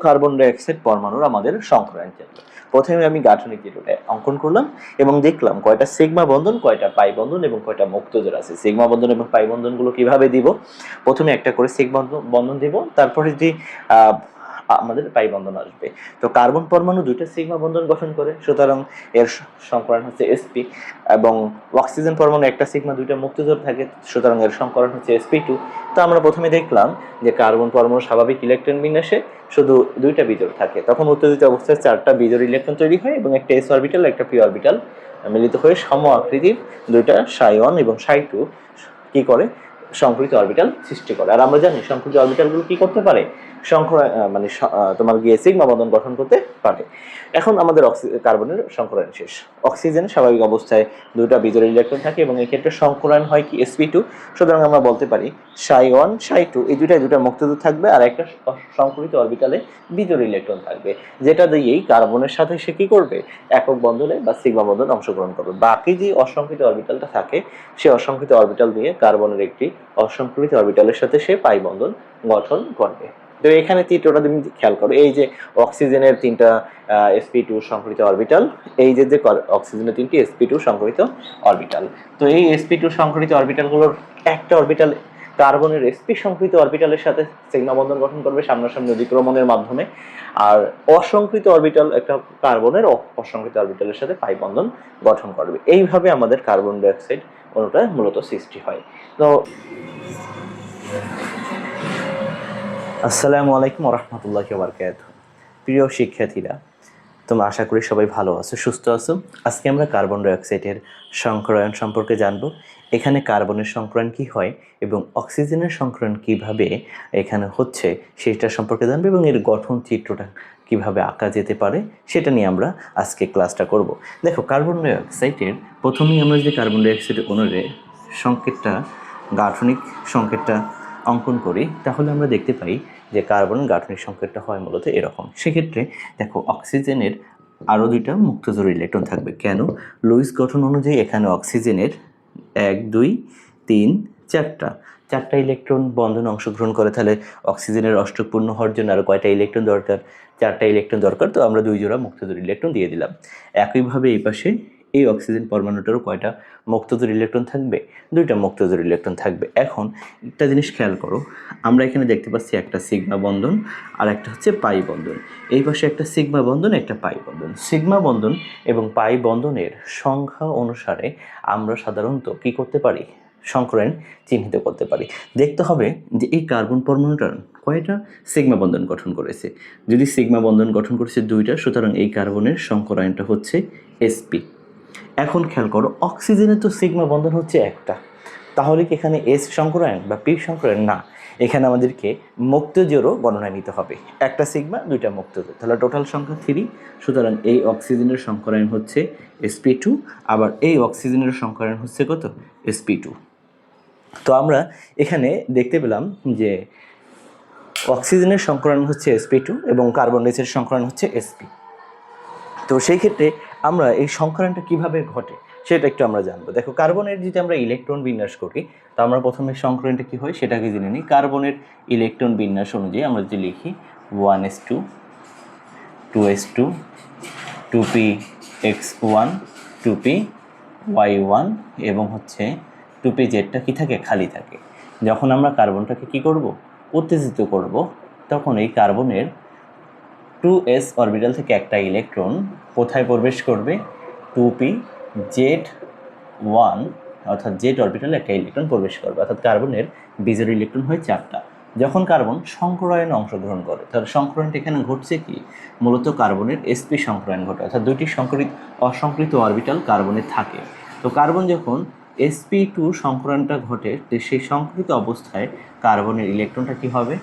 Carbon dioxide পরমাণুর আমাদের সংকরায়ন চলবে। প্রথমে আমি গাঠনিক চিত্রটা অঙ্কন করলাম এবং দেখলাম কয়টা সিগমা বন্ধন, কয়টা পাই বন্ধন এবং কয়টা মুক্তজোড় আছে। সিগমা বন্ধন এবং পাই বন্ধনগুলো কিভাবে দিব? প্রথমে একটা করে সিগমা বন্ধন দিব, তারপরে যদি আমাদের পাই বন্ধন আসবে। তো কার্বন পরমাণু দুইটা সিগমা বন্ধন গঠন করে, সুতরাং এর সংকরণ হচ্ছে sp, এবং অক্সিজেন পরমাণু একটা সিগমা দুইটা মুক্তজোড় থাকে, সুতরাং এর সংকরণ হচ্ছে sp2। তো আমরা প্রথমে দেখলাম যে কার্বন পরমাণু স্বাভাবিক ইলেকট্রন বিন্যাসে শুধু দুইটা বিজোড় থাকে, তখন উত্তেজিত অবস্থায় চারটা বিজোড় ইলেকট্রন তৈরি হয় এবং একটা s অরবিটাল একটা p অরবিটাল মিলিত হয়ে সম আকৃতির দুইটা ψ1 এবং ψ2 কি করে? সংকরিত অরবিটাল সৃষ্টি করে। আর আমরা জানি সংকরিত অরবিটালগুলো কি করতে পারে? মানে তোমার গিয়ে সিগমা বন্ধন গঠন করতে পারে। এখন আমাদের কার্বনের সংকরায়ন শেষ। অক্সিজেনের স্বাভাবিক অবস্থায় দুইটা বিজোড় ইলেকট্রন থাকে এবং এই ক্ষেত্রে সংকরায়ন হয় কি? sp2। সুতরাং আমরা বলতে পারি ψ1 ψ2 এই দুইটা মুক্তজোড় থাকবে আর একটা সংকরিত অরবিটালে বিজোড় ইলেকট্রন থাকবে, যেটা দিয়েই কার্বনের সাথে সে কি করবে? একক বন্ধনে বা সিগমা বন্ধনে অংশগ্রহণ করবে। বাকি যে অসংকৃত অরবিটালটা থাকে সেই অসংকৃত অরবিটাল দিয়ে কার্বনের একটি অসংকৃত অরবিটালের সাথে সে পাই বন্ধন গঠন করবে। তো এখানে চিত্রটা তুমি খেয়াল করো, এই যে অক্সিজেনের তিনটা sp2 সংকরিত অরবিটাল, এই যে অক্সিজেনের তিনটি sp2 সংকরিত অরবিটাল। তো এই sp2 সংকরিত অরবিটালগুলোর একটা অরবিটাল কার্বনের sp সংকৃত অরবিটালের সাথে সিগমা বন্ধন গঠন করবে সামনাসামনি অধিক্রমণের মাধ্যমে, আর অসংকৃত অরবিটাল একটা কার্বনের অসংকৃত অরবিটালের সাথে পাই বন্ধন গঠন করবে। এইভাবে আমাদের কার্বন ডাইঅক্সাইড অণুটা মূলত সৃষ্টি হয়। তো আসসালামু আলাইকুম ওয়া রাহমাতুল্লাহি ওয়া বারাকাতুহু। প্রিয় শিক্ষার্থীরা, তোমরা আশা করি সবাই ভালো আছো, সুস্থ আছো। আজকে আমরা কার্বন ডাইঅক্সাইডের সংকরায়ন সম্পর্কে জানব। এখানে কার্বনের সংকরায়ন কি হয় এবং অক্সিজেনের সংকরায়ন কিভাবে এখানে হচ্ছে সেটা সম্পর্কে জানবো, এবং এর গঠন চিত্রটা কিভাবে আঁকা যেতে পারে সেটা নিয়ে আমরা আজকে ক্লাসটা করব। দেখো, কার্বন ডাইঅক্সাইডের প্রথমেই আমরা যদি কার্বন ডাইঅক্সাইডের অণুর সংকেতটা, গাঠনিক সংকেতটা অঙ্কন করি, তাহলে আমরা দেখতে পাই যে কার্বন গাঠনিক সংকেতটা হয় মূলত এরকম। সেক্ষেত্রে দেখো, অক্সিজেনের আরও দুইটা মুক্তজোড় ইলেকট্রন থাকবে। কেন? লুইস গঠন অনুযায়ী এখানে অক্সিজেনের 1 2 3 চারটা ইলেকট্রন বন্ধন অংশগ্রহণ করে, তাহলে অক্সিজেনের অষ্টক পূর্ণ হওয়ার জন্য আরও কয়টা ইলেকট্রন দরকার? 4টা ইলেকট্রন দরকার। তো আমরা 2 জোড়া মুক্তজোড় ইলেকট্রন দিয়ে দিলাম। একইভাবে এই পাশে এই অক্সিজেন পরমাণুটারও কয়টা মুক্তজোড় ইলেকট্রন থাকবে? 2টা মুক্তজোড় ইলেকট্রন থাকবে। এখন একটা জিনিস খেয়াল করো, আমরা এখানে দেখতে পাচ্ছি একটা সিগমা বন্ধন আর একটা হচ্ছে পাই বন্ধন। এই পাশে একটা সিগমা বন্ধন, একটা পাই বন্ধন। সিগমা বন্ধন এবং পাই বন্ধনের সংখ্যা অনুসারে আমরা সাধারণত কি করতে পারি? সংকরায়ন চিহ্নিত করতে পারি। দেখতে হবে যে এই কার্বন পরমাণুটার কয়টা সিগমা বন্ধন গঠন করেছে। যদি সিগমা বন্ধন গঠন করেছে 2টা, সুতরাং এই কার্বনের সংকরায়নটা হচ্ছে sp। এখন খেয়াল করো, অক্সিজেনের তো সিগমা বন্ধন হচ্ছে একটা, তাহলে কি এখানে এস সংকরায়ন বা পি সংকরায়ন? না, এখানে আমাদেরকে মুক্তজোড়ও গণনায় নিতে হবে। একটা সিগমা 2টা মুক্তজোড়, তাহলে টোটাল সংখ্যা 3। সুতরাং এই অক্সিজেনের সংকরায়ন হচ্ছে sp2, আবার এই অক্সিজেনের সংকরায়ন হচ্ছে কত? sp2। তো আমরা এখানে দেখতে পেলাম যে অক্সিজেনের সংকরায়ন হচ্ছে sp2 এবং কার্বন ডাইঅক্সাইডের সংকরায়ন হচ্ছে sp। তো সেই ক্ষেত্রে আমরা এই সংকরায়নটা কিভাবে ঘটে সেটা একটু আমরা জানবো। দেখো, কার্বনের যদি আমরা ইলেকট্রন বিন্যাস করি, তো আমরা প্রথমে সংকরায়নটা কি হয় সেটাকে জেনে নিই। কার্বনের ইলেকট্রন বিন্যাস অনুযায়ী আমরা যদি লিখি 1s2 2s2 2px1 2py1 এবং হচ্ছে 2pz কি থাকে? খালি থাকে। যখন আমরা কার্বনটাকে কি করব? উত্তেজিত করব, তখন এই কার্বনের 2s অরবিটাল থেকে একটা ইলেকট্রন কোথায় প্রবেশ করবে? 2pz1 অর্থাৎ z অরবিটালে একটা ইলেকট্রন প্রবেশ করবে, অর্থাৎ কার্বনের বিজোড় ইলেকট্রন হয় 4টা। যখন কার্বন সংকরায়নে অংশগ্রহণ করে, তাহলে সংকরায়নটা এখানে ঘটছে কি? মূলত কার্বনের sp সংকরায়ন ঘটে, অর্থাৎ 2টি অসংকৃত অরবিটাল কার্বনের থাকে। তো কার্বন যখন sp2 সংকরায়নটা ঘটে, তো সেই সংকৃত অবস্থায় কার্বনের ইলেকট্রনটা কি হবে?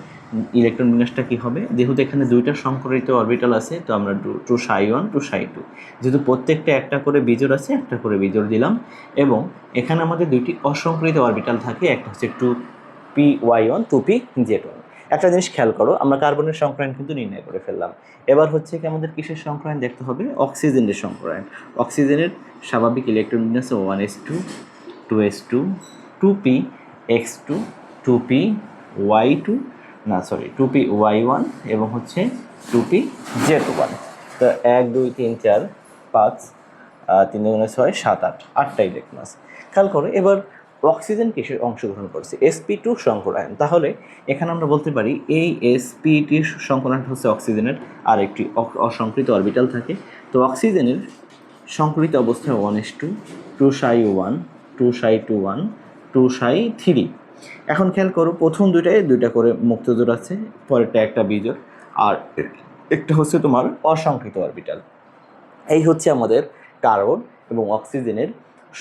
ইলেকট্রন বিন্যাসটা কি হবে? যেহেতু এখানে 2টা সংকরিত অরবিটাল আছে, তো আমরা 2 ψ1 2 ψ2, যেহেতু প্রত্যেকটা একটা করে বিজোড় আছে, একটা করে বিজোড় দিলাম। এবং এখানে আমাদের 2টি অসংকৃত অরবিটাল থাকে, একটা হচ্ছে 2py1 2pz1। একটা জিনিস খেয়াল করো, আমরা কার্বনের সংকরায়ন কিন্তু নির্ণয় করে ফেললাম। এবার হচ্ছে কি আমাদের কিসের সংকরায়ন দেখতে হবে? অক্সিজেনের সংকরায়ন। অক্সিজেনের স্বাভাবিক ইলেকট্রন বিন্যাস 1s2 2s2 2px2 2py2 না সরি 2p y1 এবং হচ্ছে 2pz1। তো 1 2 3 4 5 3 2 6 7 8 8টা ইলেকট্রন আছে। খেয়াল করো এবার অক্সিজেন কিসে অংশগ্রহণ করছে, sp2 সংকরায়ন। তাহলে এখানে আমরা বলতে পারি এই sp-টির সংকরায়ন হচ্ছে অক্সিজেনের আর একটি অসংকৃত অরবিটাল থাকে। তো অক্সিজেনের সংকরিত অবস্থায় 1s2 2s1 2s2 2s3। এখন খেয়াল করো প্রথম দুইটা করে মুক্তজোড় আছে, পরেরটা একটা বিজোড়, আর একটা হচ্ছে তোমার অসংকৃত অরবিটাল। এই হচ্ছে আমাদের কার্বন এবং অক্সিজেনের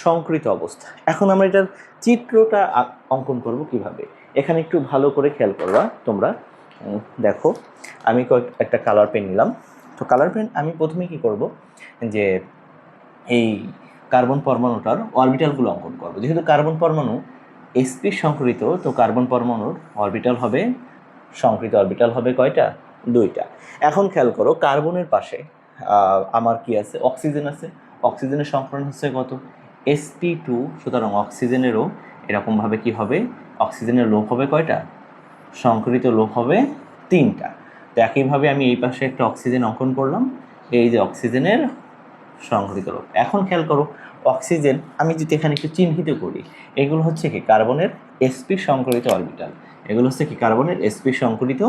সংকৃত অবস্থা। এখন আমরা এটার চিত্রটা অঙ্কন করব কিভাবে, এখানে একটু ভালো করে খেয়াল করবা তোমরা। দেখো আমি একটা কালার পেন নিলাম। তো কালার পেন আমি প্রথমে কি করব, যে এই কার্বন পরমাণুটার অরবিটালগুলো অঙ্কন করব। যেহেতু কার্বন পরমাণু sp সংকরিত, তো কার্বন পরমাণুর অরবিটাল হবে, সংকৃত অরবিটাল হবে কয়টা, 2টা। এখন খেয়াল করো কার্বনের পাশে আমার কি আছে, অক্সিজেন আছে। অক্সিজেনের সংকরণ হচ্ছে কত, sp2। সুতরাং অক্সিজেনেরও এরকমভাবে কি হবে, অক্সিজেনের লোক হবে কয়টা, সংকরিত লোক হবে 3টা। তো একইভাবে আমি এই পাশে একটা অক্সিজেন অঙ্কন করলাম, এই যে অক্সিজেনের সংকরিত লোক। এখন খেয়াল করো অক্সিজেন আমি যদি এখানে একটু চিহ্নিত করি, এগুলো হচ্ছে কি কার্বনের sp সংকরিত অরবিটাল, এগুলো হচ্ছে কি কার্বনের sp সংকরিত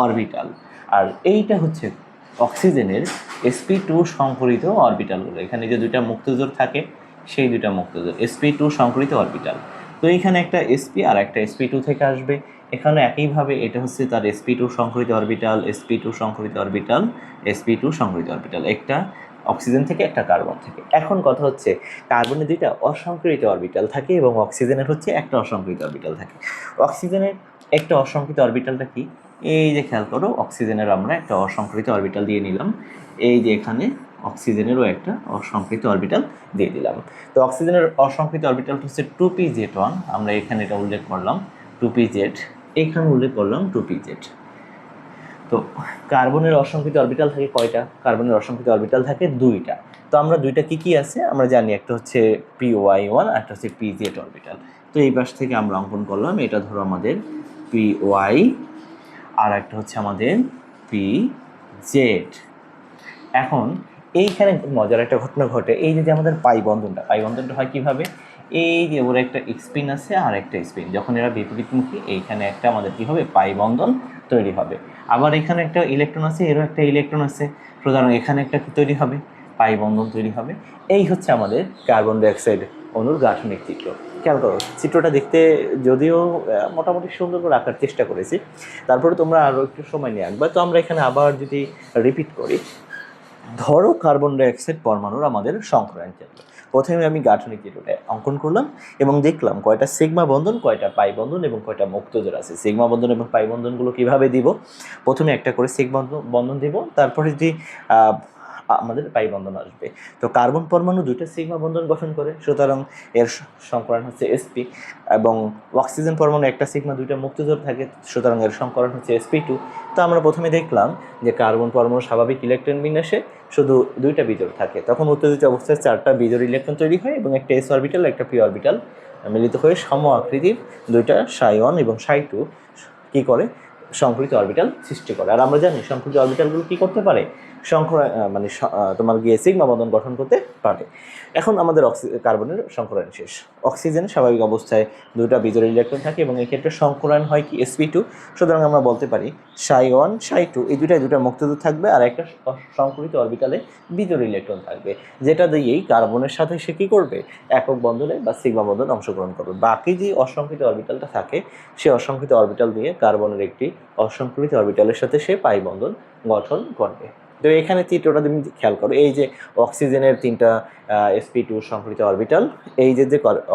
অরবিটাল। আর এইটা হচ্ছে অক্সিজেনের sp2 সংকরিত অরবিটালগুলো। এখানে যে দুইটা মুক্তজোড় থাকে সেই দুইটা মুক্তজোড় sp2 সংকরিত অরবিটাল। তো এইখানে একটা sp আর একটা sp2 থেকে আসবে। এখানে একইভাবে এটা হচ্ছে তার sp2 সংকরিত অরবিটাল, sp2 সংকরিত অরবিটাল, sp2 সংকরিত অরবিটাল, একটা অক্সিজেন থেকে একটা কার্বন থেকে। এখন কথা হচ্ছে কার্বনের দুইটা অসংকৃত অরবিটাল থাকে এবং অক্সিজেনের হচ্ছে একটা অসংকৃত অরবিটাল থাকে। অক্সিজেনের একটা অসংকৃত অরবিটালটা কি, এই যে খেয়াল করো অক্সিজেনের আমরা একটা অসংকৃত অরবিটাল দিয়ে নিলাম, এই যে এখানে অক্সিজেনেরও একটা অসংকৃত অরবিটাল দিয়ে দিলাম। তো অক্সিজেনের অসংকৃত অরবিটাল হচ্ছে 2pz1, আমরা এখানে এটা উল্লেখ করলাম 2pz, এখানে উল্লেখ করলাম 2pz। তো কার্বনের অসংকৃত অরবিটাল থাকে কয়টা, কার্বনের অসংকৃত অরবিটাল থাকে 2টা। তো আমরা 2টা কি আছে আমরা জানি, একটা হচ্ছে py1 আর একটা হচ্ছে pz অরবিটাল। তো এই পাশ থেকে আমরা অঙ্কন করলাম, এটা ধরো আমাদের py আর একটা হচ্ছে আমাদের pz। এখন এইখানে মজার একটা ঘটনা ঘটে, এই যে আমাদের পাই বন্ধনটা হয় কিভাবে, এই যে ওর একটা স্পিন আছে আর একটা স্পিন, যখন এরা বিপরীতমুখী এইখানে একটা আমাদের কি হবে, পাই বন্ধন তৈরি হবে। আবার এখানে একটা ইলেকট্রন আছে, এরও একটা ইলেকট্রন আছে, সুতরাং এখানে একটা কি তৈরি হবে, পাই বন্ধন তৈরি হবে। এই হচ্ছে আমাদের কার্বন ডাইঅক্সাইড অণুর গাঠনিক চিত্র। খেয়াল করো চিত্রটা দেখতে যদিও মোটামুটি সুন্দর করে আঁকার চেষ্টা করেছি, তারপরে তোমরা আরও একটু সময় নিয়ে আঁকবা। তো আমরা এখানে আবার যদি রিপিট করি, ধরো কার্বন ডাইঅক্সাইড পরমাণুর আমাদের সংকরায়ন কেন্দ্র। প্রথমে আমি গাঠনিক চিত্রটা অঙ্কন করলাম এবং দেখলাম কয়টা সিগমা বন্ধন, কয়টা পাই বন্ধন এবং কয়টা মুক্তজোড় আছে। সিগমা বন্ধন এবং পাই বন্ধনগুলো কিভাবে দিব, প্রথমে একটা করে সিগমা বন্ধন দিব, তারপরে যদি আমাদের পাই বন্ধন আসবে। তো কার্বন পরমাণু 2টা সিগমা বন্ধন গঠন করে, সুতরাং এর সংকরণ হচ্ছে sp, এবং অক্সিজেন পরমাণু একটা সিগমা 2টা মুক্তজোড় থাকে, সুতরাং এর সংকরণ হচ্ছে sp2। তো আমরা প্রথমে দেখলাম যে কার্বন পরমাণু স্বাভাবিক ইলেকট্রন বিন্যাসে শুধু 2টা বিজোড় থাকে, তখন উত্তেজিত অবস্থায় 4টা বিজোড় ইলেকট্রন তৈরি হয় এবং একটা s অরবিটাল একটা p অরবিটাল মিলিত হয়ে সম আকৃতির 2টা ψ1 এবং ψ2 কি করে, সংকরিত অরবিটাল সৃষ্টি করে। আর আমরা জানি সংকরিত অরবিটালগুলো কি করতে পারে, মানে তোমার গিয়ে সিগমা বন্ধন গঠন করতে পারে। এখন আমাদের কার্বনের সংকরায়ন শেষ। অক্সিজেন স্বাভাবিক অবস্থায় 2টা বিজোড় ইলেকট্রন থাকে এবং এই ক্ষেত্রে সংকরায়ন হয় কি sp2, সুতরাং আমরা বলতে পারি ψ1 ψ2 এই 2টা মুক্তজোড় থাকবে আর একটা সংকরিত অরবিটালে বিজোড় ইলেকট্রন থাকবে, যেটা দিয়েই কার্বনের সাথে সে কী করবে, একক বন্ধনে বা সিগমা বন্ধন অংশগ্রহণ করবে। বাকি যে অসংকৃত অরবিটালটা থাকে সে অসংকৃত অরবিটাল দিয়ে কার্বনের একটি অসংকৃত অরবিটালের সাথে সে পাই বন্ধন গঠন করবে। তো এখানে চিত্রটা তুমি খেয়াল করো, এই যে অক্সিজেনের 3টা sp2 সংকরিত অরবিটাল, এই যে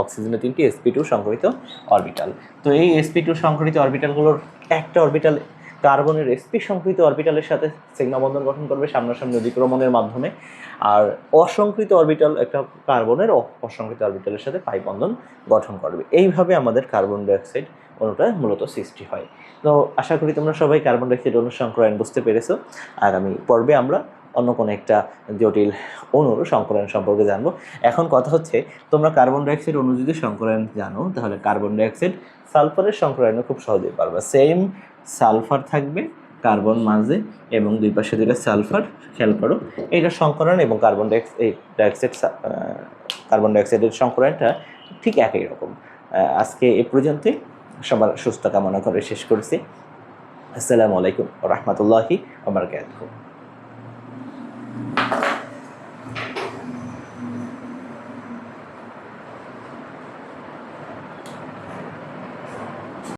অক্সিজেনের 3টি sp2 সংকরিত অরবিটাল। তো এই sp2 সংকরিত অরবিটালগুলোর একটা অরবিটাল কার্বনের sp সংকরিত অরবিটালের সাথে সিগমা বন্ধন গঠন করবে সামনাসামনি অধিক্রমণের মাধ্যমে, আর অসংকৃত অরবিটাল একটা কার্বনের অসংকৃত অরবিটালের সাথে পাই বন্ধন গঠন করবে। এইভাবে আমাদের কার্বন ডাইঅক্সাইড অণুটা মূলত সৃষ্টি হয়। তো আশা করি তোমরা সবাই কার্বন ডাইঅক্সাইড অণুর সংকরায়ন বুঝতে পেরেছো। আগামী পর্বে আমরা অন্য কোনো একটা জটিল অণুর সংকরায়ন সম্পর্কে জানবো। এখন কথা হচ্ছে, তোমরা কার্বন ডাইঅক্সাইড অণু যদি সংকরায়ন জানো, তাহলে কার্বন ডাইঅক্সাইড সালফারের সংকরায়নও খুব সহজেই পারবা। সেম সালফার থাকবে কার্বন মাঝে এবং দুই পাশে দুইটা সালফার, খেয়াল করো এইটা সংকরায়ন এবং কার্বন ডাইঅক্সাইডের সংকরায়নটা ঠিক একই রকম। আজকে এ পর্যন্তই, সবার সুস্থ কামনা করে শেষ করছি। আসসালামু আলাইকুম ওয়া রাহমাতুল্লাহি ওয়া বারাকাতুহু।